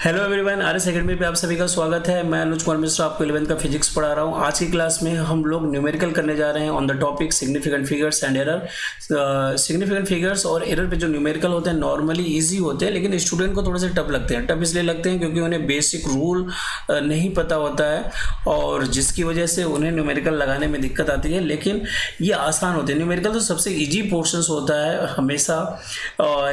Hello everyone, RS academy पे आप सभी का स्वागत है। मैं अनुज कुमार मिश्रा आपको 11th का फिजिक्स पढ़ा रहा हूँ। आज की क्लास में हम लोग न्यूमेरिकल करने जा रहे हैं on the topic significant figures and error. Significant figures और एरर पे जो न्यूमेरिकल होते हैं नॉर्मली इजी होते हैं, लेकिन स्टूडेंट को थोड़े से टफ लगते हैं। टफ इसलिए लगते हैं क्योंकि उन्हें बेसिक रूल नहीं पता होता है और जिसकी वजह से उन्हें न्यूमेरिकल लगाने में दिक्कत आती है। लेकिन ये आसान होते हैं। न्यूमेरिकल तो सबसे ईजी पोर्शंस होता है हमेशा,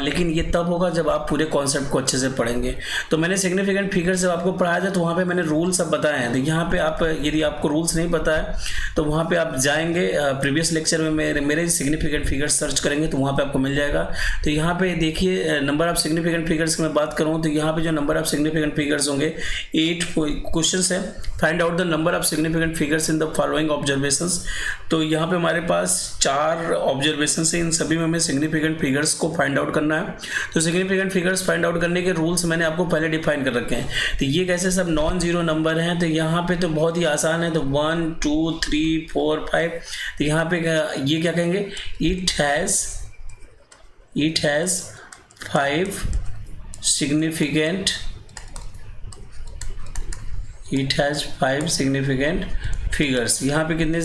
लेकिन ये तब होगा जब आप पूरे कॉन्सेप्ट को अच्छे से पढ़ेंगे। तो मैंने सिग्निफिकेंट फिगर जब आपको पढ़ाया था तो वहाँ पे मैंने रूल सब बताए हैं। तो यहाँ पे आप यदि आपको रूल्स नहीं पता है तो वहाँ पे आप जाएंगे प्रीवियस लेक्चर में मेरे सिग्निफिकेंट फिगर्स सर्च करेंगे तो वहाँ पे आपको मिल जाएगा। तो यहाँ पे देखिए नंबर ऑफ सिग्निफिकेंट फिगर्स की मैं बात करूँ तो यहाँ पे जो नंबर ऑफ सिग्निफिकेंट फिगर्स होंगे 8 क्वेश्चन है। Find out the number of significant figures in the following observations. तो यहाँ पे हमारे पास 4 ऑब्जर्वेशन है, इन सभी में हमें सिग्निफिकेंट फिगर्स को फाइंड आउट करना है। तो सिग्निफिकेंट फिगर्स फाइंड आउट करने के रूल्स मैंने आपको पहले डिफाइन कर रखे हैं। तो ये कैसे सब नॉन जीरो नंबर हैं, तो यहाँ पे तो बहुत ही आसान है। तो 1 2 3 4 5, तो यहाँ पे ये क्या कहेंगे, इट हैज़ 5 सिग्निफिकेंट फिगर्स। यहाँ पे कितने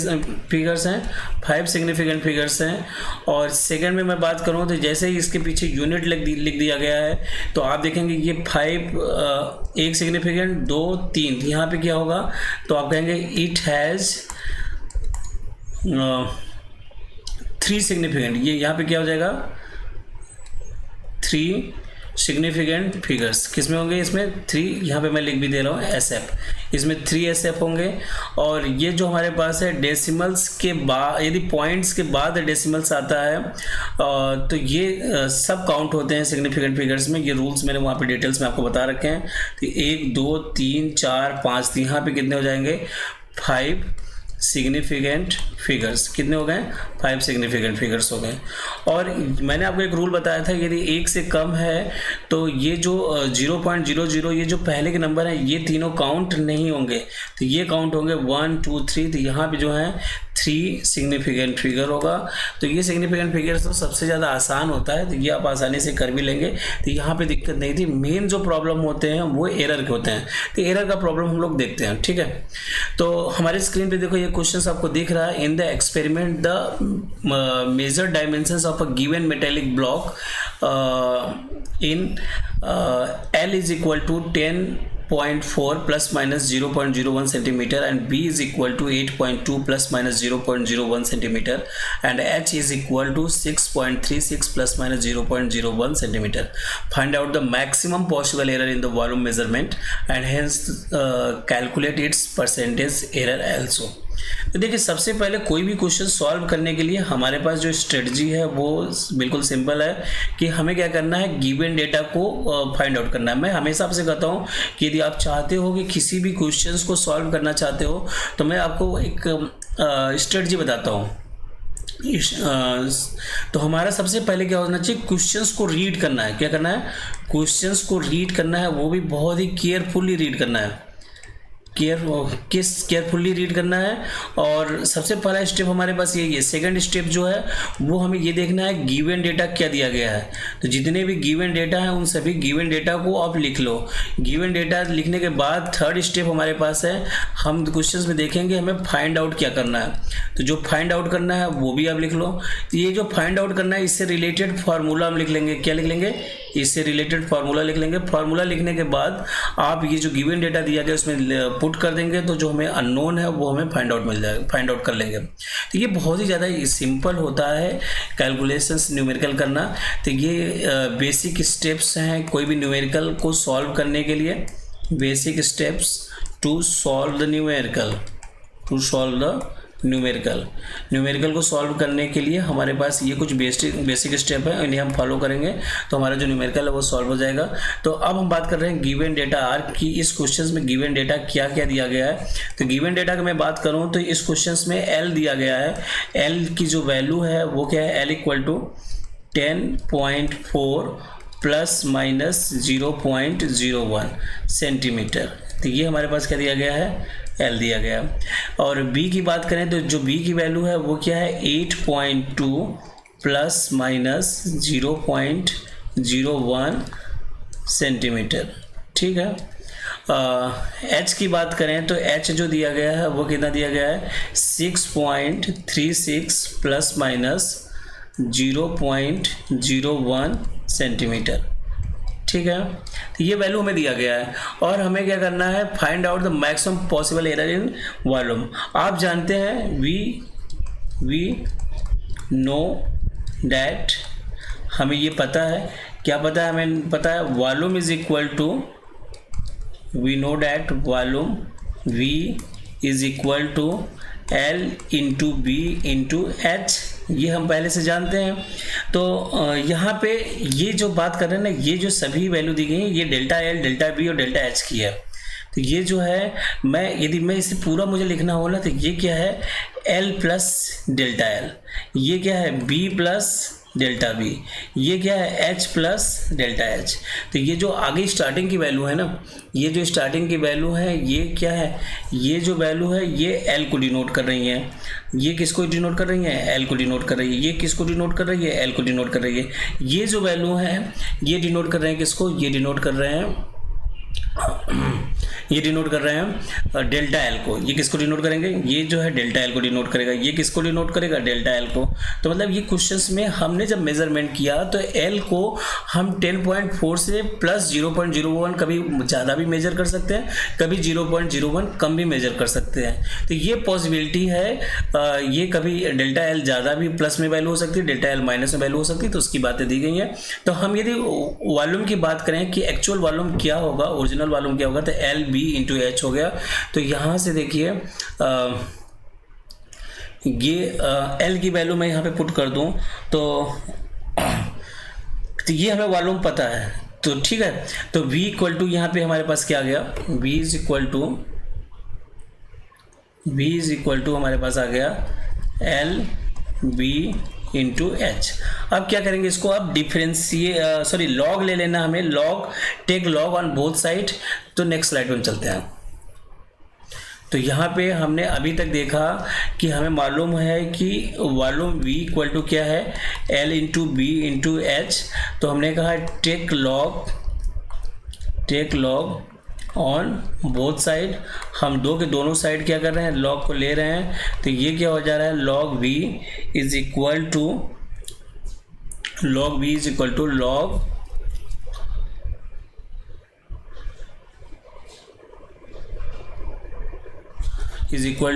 फिगर्स हैं, 5 सिग्निफिकेंट फिगर्स हैं। और सेकंड में मैं बात करूँ तो जैसे ही इसके पीछे यूनिट लिख दिया गया है तो आप देखेंगे ये 5 एक सिग्निफिकेंट 2 3, यहाँ पे क्या होगा तो आप कहेंगे इट हैज़ 3 सिग्निफिकेंट। ये यहाँ पे क्या हो जाएगा 3 सिग्निफिकेंट फिगर्स। किस में होंगे, इसमें 3, यहाँ पे मैं लिख भी दे रहा हूँ SF, इसमें 3 SF होंगे। और ये जो हमारे पास है डेसिमल्स के बाद, यदि पॉइंट्स के बाद डेसिमल्स आता है तो ये सब काउंट होते हैं सिग्निफिकेंट फिगर्स में। ये रूल्स मैंने वहाँ पे डिटेल्स में आपको बता रखे हैं। तो 1 2 3 4 5, तो यहाँ पे कितने हो जाएंगे 5 सिग्निफिकेंट फिगर्स। कितने हो गए 5 सिग्निफिकेंट फिगर्स हो गए। और मैंने आपको एक रूल बताया था, यदि 1 से कम है तो ये जो 0.00 ये जो पहले के नंबर हैं ये तीनों काउंट नहीं होंगे, तो ये काउंट होंगे 1 2 3। तो यहाँ पे जो है 3 सिग्निफिकेंट फिगर होगा। तो ये सिग्निफिकेंट फिगर तो सबसे ज़्यादा आसान होता है, तो ये आप आसानी से कर भी लेंगे। तो यहाँ पे दिक्कत नहीं थी। मेन जो प्रॉब्लम होते हैं वो एरर के होते हैं। तो एरर का प्रॉब्लम हम लोग देखते हैं, ठीक है। तो हमारे स्क्रीन पे देखो ये क्वेश्चन आपको दिख रहा है। In the experiment the major dimensions of a given metallic block in L is equal to 10.4 plus minus 0.01 centimeter and B is equal to 8.2 plus minus 0.01 centimeter and H is equal to 6.36 plus minus 0.01 centimeter. Find out the maximum possible error in the volume measurement and hence calculate its percentage error also. तो देखिए सबसे पहले कोई भी question solve करने के लिए हमारे पास जो स्ट्रेटजी है वो बिल्कुल सिंपल है कि हमें क्या करना है, गिवन डेटा को फाइंड आउट करना है। मैं हमेशा आपसे कहता हूँ कि यदि आप चाहते हो कि किसी भी क्वेश्चंस को सॉल्व करना चाहते हो तो मैं आपको एक स्ट्रेटजी बताता हूँ। तो हमारा सबसे पहले क्या होना चाहिए, क्वेश्चंस को रीड करना है। क्या करना है, क्वेश्चंस को रीड करना है, वो भी बहुत ही केयरफुली रीड करना है। केयरफुली रीड करना है। और सबसे पहला स्टेप हमारे पास यही है। सेकंड स्टेप जो है वो हमें ये देखना है गिवन डेटा क्या दिया गया है। तो जितने भी गिवन डेटा हैं उन सभी गिवन डेटा को आप लिख लो। गिवन डेटा लिखने के बाद थर्ड स्टेप हमारे पास है, हम क्वेश्चंस में देखेंगे हमें फाइंड आउट क्या करना है। तो जो फाइंड आउट करना है वो भी आप लिख लो। तो ये जो फाइंड आउट करना है इससे रिलेटेड फार्मूला हम लिख लेंगे। क्या लिख लेंगे, इससे रिलेटेड फार्मूला लिख लेंगे। फार्मूला लिखने के बाद आप ये जो गिवन डेटा दिया गया उसमें पुट कर देंगे, तो जो हमें अननोन है वो हमें फाइंड आउट मिल जाएगा, फाइंड आउट कर लेंगे। तो ये बहुत ही ज़्यादा सिंपल होता है कैलकुलेशंस न्यूमेरिकल करना। तो ये बेसिक स्टेप्स हैं कोई भी न्यूमेरिकल को सॉल्व करने के लिए। Basic steps to solve the numerical को सॉल्व करने के लिए हमारे पास ये कुछ बेसिक स्टेप है, इन्हें हम फॉलो करेंगे तो हमारा जो न्यूमेरिकल है वो सॉल्व हो जाएगा। तो अब हम बात कर रहे हैं गिवन डेटा आर की। इस क्वेश्चंस में गिवन डेटा क्या क्या दिया गया है। तो गिवन डेटा की मैं बात करूँ तो इस क्वेश्चंस में एल दिया गया है। एल की जो वैल्यू है वो क्या है, L equal to 10.4 plus minus 0.01 centimetre. तो ये हमारे पास क्या दिया गया है, एल दिया गया। और बी की बात करें तो जो बी की वैल्यू है वो क्या है, 8.2 प्लस माइनस 0.01 सेंटीमीटर। ठीक है। एच की बात करें तो एच जो दिया गया है वो कितना दिया गया है 6.36 प्लस माइनस 0.01 सेंटीमीटर, ठीक है। तो ये वैल्यू हमें दिया गया है और हमें क्या करना है, find out the maximum possible error in volume. आप जानते हैं वी नो डैट, हमें ये पता है, क्या पता है, हमें पता है volume is equal to, we know that volume V is equal to L into B into H, ये हम पहले से जानते हैं। तो यहाँ पे ये जो बात कर रहे हैं ना, ये जो सभी वैल्यू दी गई हैं ये डेल्टा L, डेल्टा B और डेल्टा H की है। तो ये जो है यदि मैं इसे पूरा मुझे लिखना हो ना, तो ये क्या है L प्लस डेल्टा L, ये क्या है B प्लस डेल्टा बी, ये क्या है H प्लस डेल्टा H। तो ये जो आगे स्टार्टिंग की वैल्यू है ना, ये जो स्टार्टिंग की वैल्यू है ये क्या है, ये जो वैल्यू है ये L को डिनोट कर रही है, ये किसको डिनोट कर रही है, L को डिनोट कर रही है, ये किसको डिनोट कर रही है, L को डिनोट कर रही है। ये जो वैल्यू है ये डिनोट कर रहे हैं किसको, ये डिनोट कर रहे हैं ये डिनोट कर रहे हैं डेल्टा एल को। ये किसको डिनोट करेंगे, ये जो है डेल्टा एल को डिनोट करेगा, ये किसको डिनोट करेगा, डेल्टा एल को। तो मतलब ये क्वेश्चंस में हमने जब मेजरमेंट किया तो एल को हम 10.4 से प्लस 0.01 कभी ज़्यादा भी मेजर कर सकते हैं, कभी 0.01 कम भी मेजर कर सकते हैं। तो ये पॉसिबिलिटी है, ये कभी डेल्टा एल ज़्यादा भी प्लस में वैल्यू हो सकती है, डेल्टा एल माइनस में वैल्यू हो सकती है, तो उसकी बातें दी गई हैं। तो हम यदि वॉल्यूम की बात करें कि एक्चुअल वॉल्यूम क्या होगा, ओरिजिनल वॉल्यूम क्या होगा, तो एल बी इंटू एच हो गया। तो यहाँ से देखिए ये एल की वैल्यू मैं यहाँ पे पुट कर दूँ तो ये हमें वॉल्यूम पता है, तो ठीक है। तो v इक्वल टू यहाँ पे हमारे पास क्या आ गया, v इज इक्वल टू हमारे पास आ गया एल बी इंटू एच। अब क्या करेंगे इसको, अब लॉग ले लेना हमें, log, take log on both side. तो नेक्स्ट स्लाइड पे हम चलते हैं। तो यहाँ पे हमने अभी तक देखा कि हमें मालूम है कि वॉल्यूम v इक्वल टू क्या है, L into B into H. तो हमने कहा take log on both side, हम दो के दोनों साइड क्या कर रहे हैं, लॉग को ले रहे हैं। तो ये क्या हो जा रहा है, log v is equal to log is equal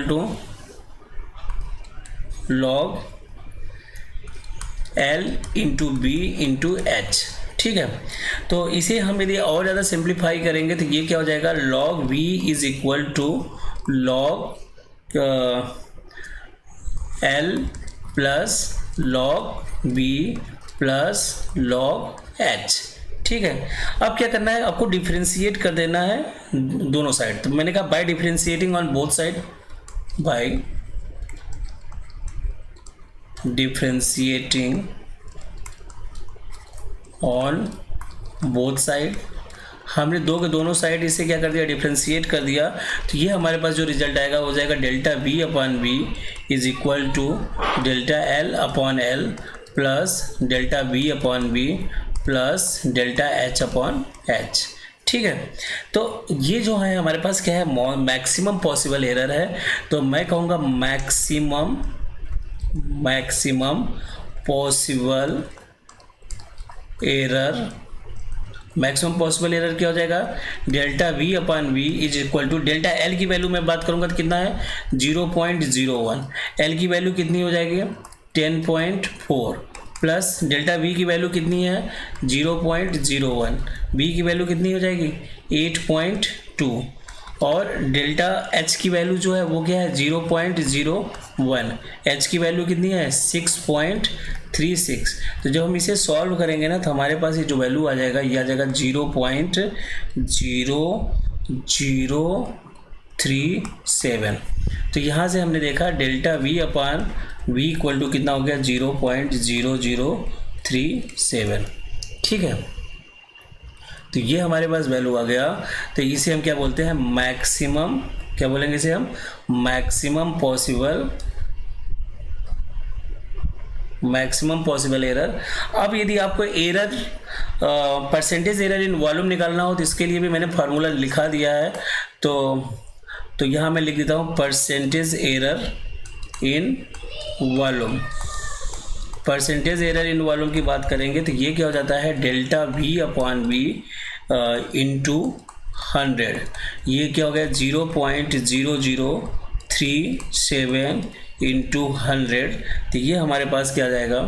to log L into B into H, ठीक है। तो इसे हम यदि और ज़्यादा सिंप्लीफाई करेंगे तो ये क्या हो जाएगा, log v is equal to log L plus log b plus log h, ठीक है। अब क्या करना है, आपको डिफ्रेंशिएट कर देना है दोनों साइड। तो मैंने कहा by differentiating on both side, by differentiating on both side, हमने दो के दोनों साइड इसे क्या कर दिया, डिफ्रेंशिएट कर दिया। तो ये हमारे पास जो रिजल्ट आएगा हो जाएगा delta v upon v is equal to delta l upon l plus delta v upon v plus delta h upon h, ठीक है। तो ये जो है हमारे पास क्या है, मैक्सिमम पॉसिबल एरर है। तो मैं कहूँगा maximum possible error, maximum possible error क्या हो जाएगा, delta v upon v is equal to delta l की वैल्यू में बात करूंगा तो कितना है 0.01, l की वैल्यू कितनी हो जाएगी 10.4 प्लस डेल्टा v की वैल्यू कितनी है 0.01, v की वैल्यू कितनी हो जाएगी 8.2 और डेल्टा h की वैल्यू जो है वो क्या है 0.01, h की वैल्यू कितनी है 6.36। तो जब हम इसे सॉल्व करेंगे ना तो हमारे पास ये जो वैल्यू आ जाएगा ये आ जाएगा 0.0037। तो यहाँ से हमने देखा delta v upon v equal to कितना हो गया 0.0037, ठीक है। तो ये हमारे पास वैल्यू आ गया। तो इसे हम क्या बोलते हैं, मैक्सिमम, क्या बोलेंगे इसे हम, मैक्सिमम पॉसिबल एरर। अब यदि आपको error percentage error in volume निकालना हो तो इसके लिए भी मैंने फार्मूला लिखा दिया है। तो यहाँ मैं लिख देता हूँ percentage error in volume. Percentage error in volume की बात करेंगे तो ये क्या हो जाता है, delta V upon V into 100। ये क्या हो गया 0.0037 इंटू 100। तो ये हमारे पास क्या आ जाएगा,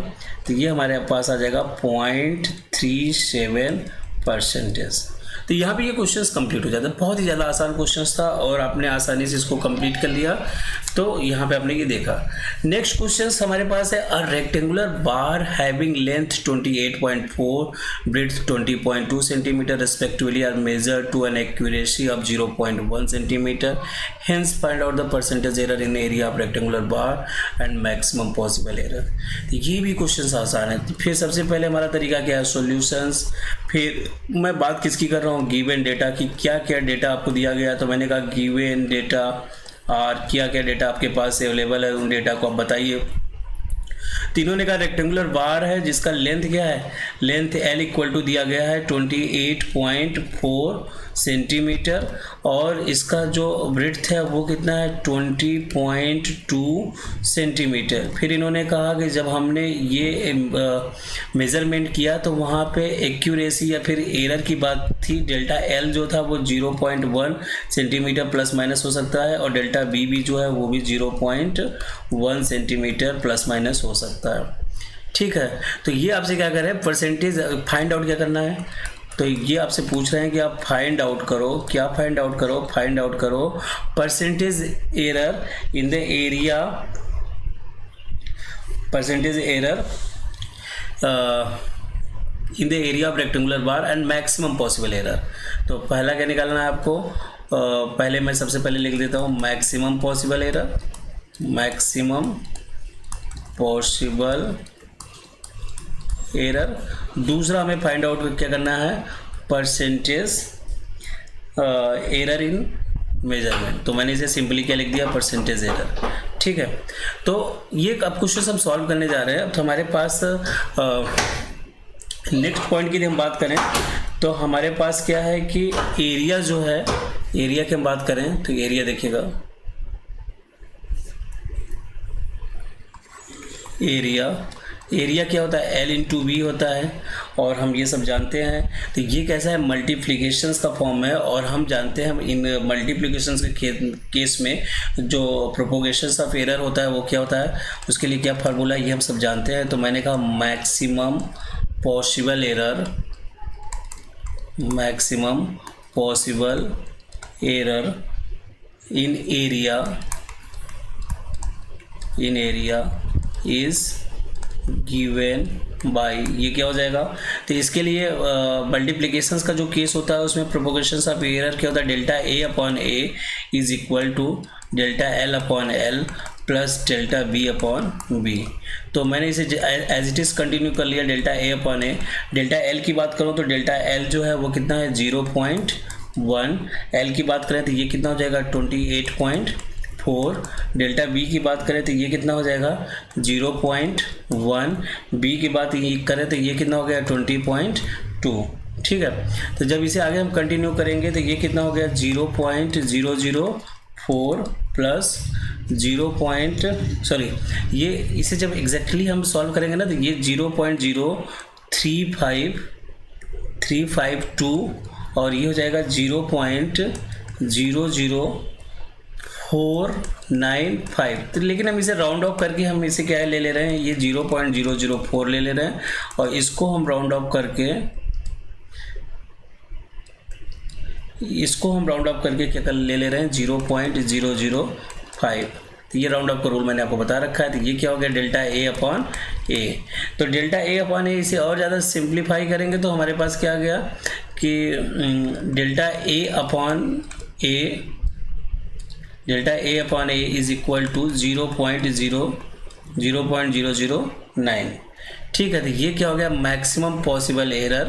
तो ये हमारे पास आ जाएगा 0.37%। तो यहाँ पे ये क्वेश्चंस कंप्लीट हो जाता है। बहुत ही ज़्यादा आसान क्वेश्चंस था और आपने आसानी से इसको कंप्लीट कर लिया। तो यहाँ पे आपने ये देखा। नेक्स्ट क्वेश्चंस हमारे पास है, a rectangular bar having length 28.4 breadth 20.2 centimetre respectively are measured to an accuracy of 0.1 centimetre. Hence find out the percentage error in area of rectangular bar and maximum possible error. तो ये भी questions आसान है। तो फिर सबसे पहले हमारा तरीका क्या है, सॉल्यूशंस। फिर मैं बात किसकी कर रहा हूँ, गिवन डेटा की। क्या क्या डेटा आपको दिया गया, तो मैंने कहा गिवन डेटा और क्या क्या डेटा आपके पास अवेलेबल है उन डेटा को आप बताइए। तीनों ने कहा रेक्टेंगुलर बार है जिसका लेंथ क्या है, लेंथ L इक्वल टू दिया गया है 28.4 सेंटीमीटर और इसका जो ब्रेड्थ है वो कितना है 20.2 सेंटीमीटर। फिर इन्होंने कहा कि जब हमने ये मेज़रमेंट किया तो वहाँ पे एक्यूरेसी या फिर एरर की बात थी। डेल्टा L जो था वो 0.1 सेंटीमीटर प्लस माइनस हो सकता है और डेल्टा B भी जो है वो भी 0.1 सेंटीमीटर प्लस माइनस हो सकता है। ठीक है, तो ये आपसे क्या कर रहे हैं, परसेंटेज फाइंड आउट क्या करना है। तो ये आपसे पूछ रहे हैं कि आप फाइंड आउट करो, क्या फाइंड आउट करो, फाइंड आउट करो percentage error in the area, percentage error in the area of rectangular bar and maximum possible error. तो पहला क्या निकालना है आपको, पहले मैं सबसे पहले लिख देता हूँ maximum possible error, maximum possible error. दूसरा हमें फाइंड आउट क्या करना है, परसेंटेज एरर इन मेजरमेंट। तो मैंने इसे सिंपली क्या लिख दिया, परसेंटेज एरर। ठीक है, तो ये अब क्वेश्चन हम सॉल्व करने जा रहे हैं। तो हमारे पास नेक्स्ट पॉइंट की हम बात करें तो हमारे पास क्या है कि एरिया जो है, एरिया की हम बात करें तो एरिया देखिएगा, एरिया क्या होता है, L इंटू V होता है और हम ये सब जानते हैं। तो ये कैसा है, मल्टीप्लिकेशंस का फॉर्म है और हम जानते हैं हम इन मल्टीप्लिकेशंस के केस में जो प्रोपोगेशंस ऑफ एरर होता है वो क्या होता है, उसके लिए क्या फार्मूला ये हम सब जानते हैं। तो मैंने कहा maximum possible error, maximum possible error in area is given by, ये क्या हो जाएगा। तो इसके लिए मल्टीप्लिकेशंस का जो केस होता है उसमें प्रोपोगेशंस ऑफ एरर क्या होता है, delta A upon A is equal to delta L upon L plus delta B upon B। तो मैंने इसे एज इट इज़ कंटिन्यू कर लिया, delta A upon A। Delta L की बात करूँ तो डेल्टा L जो है वो कितना है 0.1, L की बात करें तो ये कितना हो जाएगा 28.4, डेल्टा B की बात करें तो ये कितना हो जाएगा 0.1, B की बात ये करें तो ये कितना हो गया 20.2। ठीक है, तो जब इसे आगे हम कंटिन्यू करेंगे तो ये कितना हो गया 0.004 प्लस ये इसे जब एग्जैक्टली हम सॉल्व करेंगे ना तो ये 0.03552 और ये हो जाएगा 0.00495। तो लेकिन हम इसे राउंड ऑफ करके हम इसे क्या ले ले रहे हैं, ये 0.004 ले ले रहे हैं और इसको हम राउंड ऑफ करके क्या कर ले ले रहे हैं 0.005। तो ये राउंड ऑफ का रूल मैंने आपको बता रखा है। तो ये क्या हो गया डेल्टा A अपॉन A। तो डेल्टा A अपॉन A इसे और ज़्यादा सिंप्लीफाई करेंगे तो हमारे पास क्या आ गया कि delta A upon A is equal to 0.009। ठीक है, तो ये क्या हो गया मैक्सिमम पॉसिबल एरर,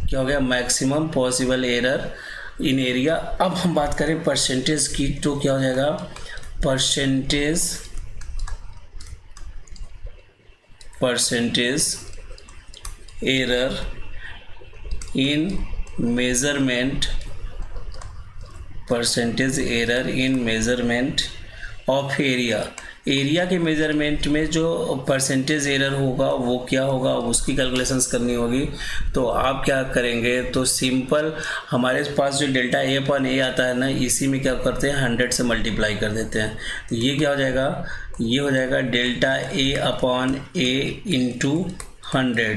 क्या हो गया maximum possible error in area. अब हम बात करें परसेंटेज की तो क्या हो जाएगा percentage error in measurement, percentage error in measurement of area. Area के मेजरमेंट में जो परसेंटेज एरर होगा वो क्या होगा, उसकी कैलकुलेशंस करनी होगी। तो आप क्या करेंगे, तो सिंपल हमारे पास जो डेल्टा ए अपॉन ए आता है ना, इसी में क्या करते हैं 100 से मल्टीप्लाई कर देते हैं। तो ये क्या हो जाएगा, ये हो जाएगा delta A upon A into 100।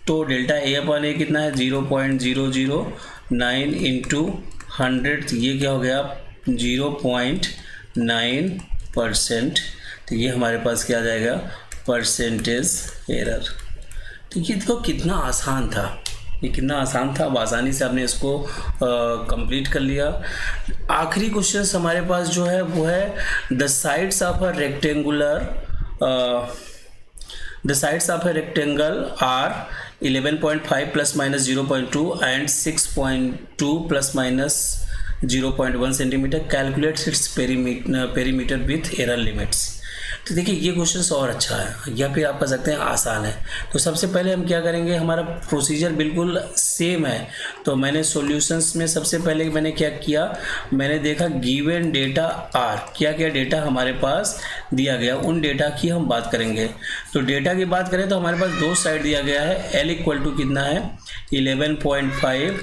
तो डेल्टा ए अपॉन ए कितना है 0.009 इंटू 100, ये क्या हो गया 0.9%। तो ये हमारे पास क्या आ जाएगा परसेंटेज एरर। तो ये देखो कितना आसान था, ये कितना आसान था, अब आसानी से आपने इसको कंप्लीट कर लिया। आखिरी क्वेश्चन हमारे पास जो है वो है the sides of a rectangular, the sides of a rectangle are 11.5 plus minus 0.2 and 6.2 plus minus 0.1 centimetre, calculates its perimeter with error limits. तो देखिए ये क्वेश्चन और अच्छा है या फिर आप कह सकते हैं आसान है। तो सबसे पहले हम क्या करेंगे, हमारा प्रोसीजर बिल्कुल सेम है। तो मैंने सॉल्यूशंस में सबसे पहले मैंने क्या किया, मैंने देखा गिवन डेटा आर, क्या क्या डेटा हमारे पास दिया गया, उन डेटा की हम बात करेंगे। तो डेटा की बात करें तो हमारे पास दो साइड दिया गया है, एल इक्वल टू कितना है 11.5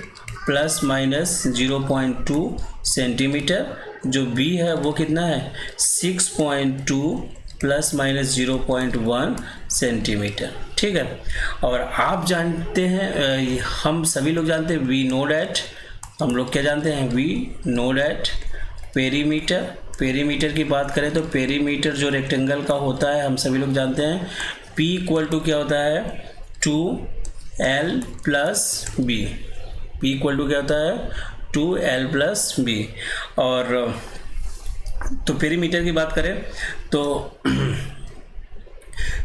प्लस माइनस 0.2 सेंटीमीटर, जो बी है वो कितना है 6.2 प्लस माइनस 0.1 सेंटीमीटर। ठीक है, और आप जानते हैं, हम सभी लोग जानते हैं वी नो डैट, हम लोग क्या जानते हैं we know that perimeter. Perimeter की बात करें तो पेरीमीटर जो रेक्टेंगल का होता है हम सभी लोग जानते हैं P इक्वल टू क्या होता है 2L plus B. P equal to क्या होता है 2L प्लस बी। और तो पेरीमीटर की बात करें तो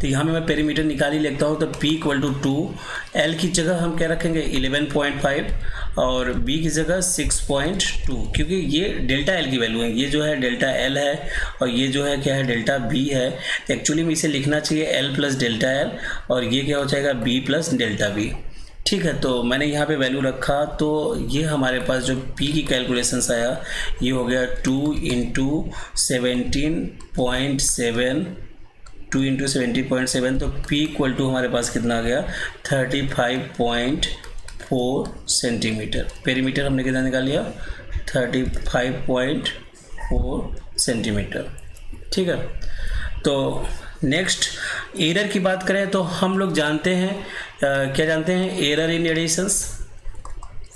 यहाँ में मैं पेरीमीटर निकाल ही लेता हूँ। तो P इक्वल टू 2, L की जगह हम क्या रखेंगे 11.5 और B की जगह 6.2, क्योंकि ये डेल्टा L की वैल्यू है, ये जो है डेल्टा L है और ये जो है क्या है डेल्टा B है। एक्चुअली में इसे लिखना चाहिए L प्लस डेल्टा L और ये क्या हो जाएगा B प्लस डेल्टा B। ठीक है, तो मैंने यहाँ पे वैल्यू रखा, तो ये हमारे पास जो P की कैलकुलेशंस आया ये हो गया 2 इंटू 17.7, 2 इंटू 70.7। तो P इक्वल टू हमारे पास कितना आ गया 35.4 सेंटीमीटर। पेरीमीटर हमने कितना निकाल लिया 35.4 सेंटीमीटर। ठीक है, तो नेक्स्ट एरर की बात करें तो हम लोग जानते हैं क्या जानते हैं error in additions.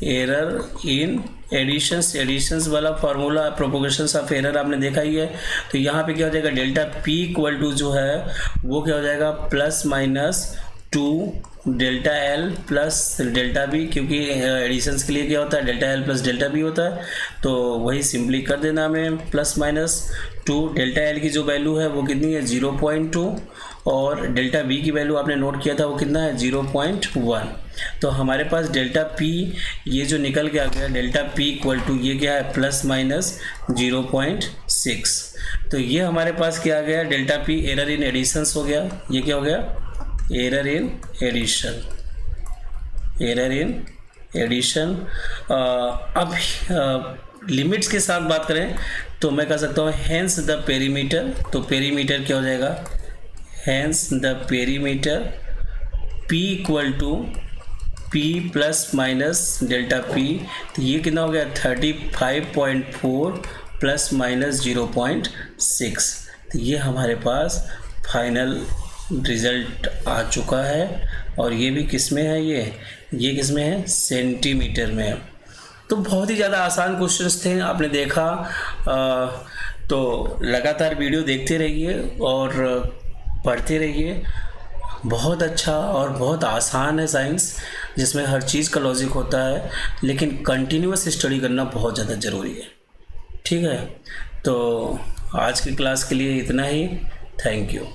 Error in additions, additions वाला फार्मूला प्रोपोगेशंस ऑफ एरर आपने देखा ही है। तो यहाँ पे क्या हो जाएगा डेल्टा P इक्वल टू जो है वो क्या हो जाएगा plus minus 2 delta L plus delta B, क्योंकि एडिशंस के लिए क्या होता है delta L plus delta B होता है। तो वही सिंपली कर देना हमें प्लस माइनस 2। डेल्टा L की जो वैल्यू है वो कितनी है 0.2 और डेल्टा B की वैल्यू आपने नोट किया था वो कितना है 0.1। तो हमारे पास डेल्टा P ये जो निकल के आ गया डेल्टा P इक्वल टू ये क्या है प्लस माइनस 0.6। तो ये हमारे पास क्या आ गया delta P error in additions हो गया। ये क्या हो गया error in addition, error in addition. अब लिमिट्स के साथ बात करें तो मैं कह सकता हूँ हैंस द पेरीमीटर। तो पेरीमीटर क्या हो जाएगा hence the perimeter P equal to P plus minus delta P। तो ये कितना हो गया 35.4 प्लस माइनस 0.6। तो ये हमारे पास फाइनल रिज़ल्ट आ चुका है और ये भी किस में है ये किस में है सेंटीमीटर में है। तो बहुत ही ज़्यादा आसान क्वेश्चंस थे, आपने देखा। तो लगातार वीडियो देखते रहिए और पढ़ते रहिए। बहुत अच्छा और बहुत आसान है साइंस, जिसमें हर चीज़ का लॉजिक होता है, लेकिन कंटिन्यूअस स्टडी करना बहुत ज़्यादा ज़रूरी है। ठीक है, तो आज की क्लास के लिए इतना ही। Thank you.